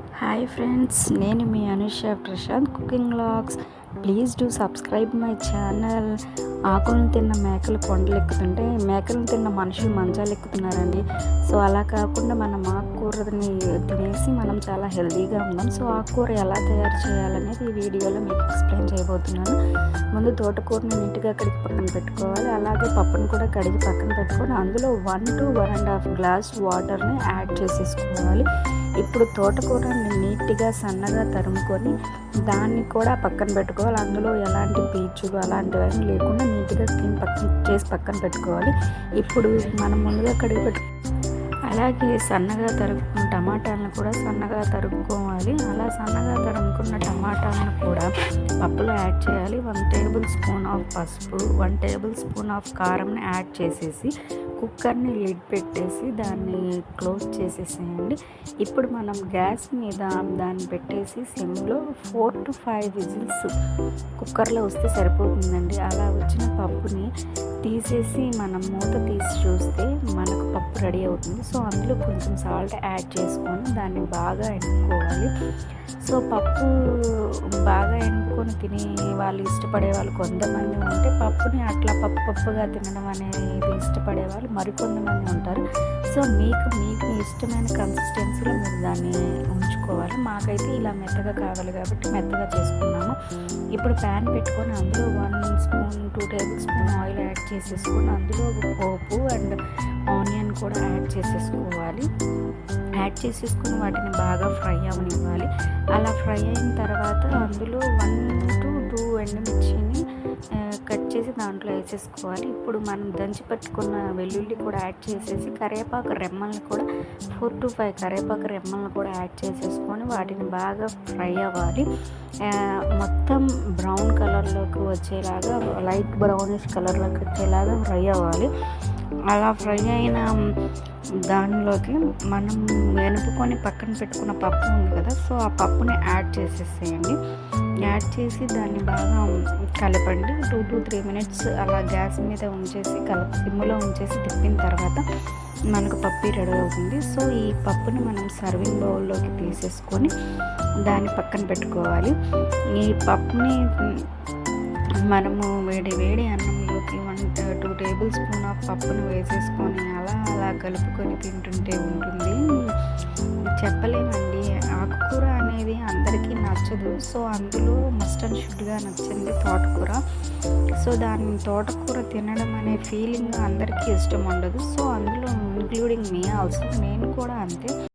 Hi friends, నేను మీ Anusha Prashanth cooking vlogs. Please do subscribe my channel. ఆకులను తిన్న మేకలు కొండలు ఎక్కుతుంటే మేకలను తిన్న మనుషులు మంచాలు ఎక్కుతున్నారండి. సో అలా కాకుండా మనం ఆకుకూరని తినేసి మనం చాలా హెల్తీగా ఉందాం. సో ఆకుకూర ఎలా తయారు చేయాలనేది ఈ వీడియోలో మీకు ఎక్స్ప్లెయిన్ చేయబోతున్నాను. ముందు తోటకూరని నీట్గా కడిగి పక్కన పెట్టుకోవాలి. అలాగే పప్పును కూడా కడిగి పక్కన పెట్టుకొని అందులో 1 to 1.5 గ్లాస్ వాటర్ని యాడ్ చేసేసుకోవాలి. ఇప్పుడు తోటకూరని నీట్గా సన్నగా తరుముకొని దాన్ని కూడా పక్కన పెట్టుకోవాలి. అందులో ఎలాంటి పీచులు అలాంటివన్నీ లేకుండా నీట్గా క్లీన్ పక్కన పెట్టుకోవాలి. ఇప్పుడు మనం ముందుగా కడిగి అలాగే సన్నగా తరుముకున్న టమాటాలను కూడా సన్నగా తరుముకోవాలి. అలా సన్నగా తరుముకున్న టమాటాలను కూడా పప్పులో యాడ్ చేయాలి. 1 టేబుల్ స్పూన్ ఆఫ్ పసుపు, 1 టేబుల్ స్పూన్ ఆఫ్ కారంని యాడ్ చేసేసి కుక్కర్ని లిడ్ పెట్టేసి దాన్ని క్లోజ్ చేసేసేయండి. ఇప్పుడు మనం గ్యాస్ మీద దాన్ని పెట్టేసి సిమ్లో 4 to 5 విజిల్స్ కుక్కర్లో వస్తే సరిపోతుందండి. అలా వచ్చిన పప్పుని తీసేసి మనం మూత తీసి చూస్తే మనకు పప్పు రెడీ అవుతుంది. సో అందులో కొంచెం సాల్ట్ యాడ్ చేసుకొని దాన్ని బాగా ఎన్నుకోవాలి. సో పప్పు బాగా ఎన్నుకొని తినే వాళ్ళు ఇష్టపడే వాళ్ళు కొంతమంది ఉంటే పప్పుని అట్లా పప్పుగా తినడం అనేది ఇష్టపడే వాళ్ళు మరికొంతమంది ఉంటారు. సో మీకు ఇష్టమైన కన్సిస్టెన్సీలో మీరు దాన్ని ఉంచుకోవాలి. మాకైతే ఇలా మెత్తగా కావాలి కాబట్టి మెత్తగా చేసుకున్నాము. ఇప్పుడు ప్యాన్ పెట్టుకొని అందులో 1 spoon 2 table spoon oil add చేసేసుకొని అందులో పోపు అండ్ ఆనియన్ కూడా యాడ్ చేసేసుకోవాలి. యాడ్ చేసేసుకుని వాటిని బాగా ఫ్రై అవనివ్వాలి. అలా ఫ్రై అయిన తర్వాత అందులో 1 to 2 ఎండుమిర్చిని కట్ చేసి దాంట్లో వేసేసుకోవాలి. ఇప్పుడు మనం దంచి పట్టుకున్న వెల్లుల్లి కూడా యాడ్ చేసేసి కరివేపాకు రెమ్మల్ని కూడా 4 to 5 కరివేపాకు రెమ్మల్ని కూడా యాడ్ చేసేసుకొని వాటిని బాగా ఫ్రై అవ్వాలి. మొత్తం బ్రౌన్ కలర్లోకి వచ్చేలాగా, లైట్ బ్రౌనిష్ కలర్లోకి వచ్చేలాగా ఫ్రై అవ్వాలి. అలా ఫ్రై అయిన దానిలోకి మనం వెనుపుకొని పక్కన పెట్టుకున్న పప్పు ఉంది కదా, సో ఆ పప్పుని యాడ్ చేసేసేయండి. యాడ్ చేసి దాన్ని బాగా కలపండి. 2 to 3 మినిట్స్ అలా గ్యాస్ మీద ఉంచేసి సిమ్లో ఉంచేసి తిప్పిన తర్వాత మనకు పప్పు రెడీ అవుతుంది. సో ఈ పప్పుని మనం సర్వింగ్ బౌల్లోకి తీసేసుకొని దాన్ని పక్కన పెట్టుకోవాలి. ఈ పప్పుని మనము వేడి అన్నంలోకి 2 టేబుల్ స్పూన్ ఆఫ్ పప్పును వేసేసుకొని అలా కలుపుకొని తింటుంటే ఉంటుంది. చెప్పలేమండి, ఆకుకూర అనేది అందరికీ నచ్చదు. సో అందులో మస్ట్ అండ్ షుడ్గా నచ్చింది తోటకూర. సో తోటకూర తినడం అనే ఫీలింగ్ అందరికీ ఇష్టం ఉండదు. సో అందులో ఇంక్లూడింగ్ మీ ఆల్సో, నేను కూడా అంతే.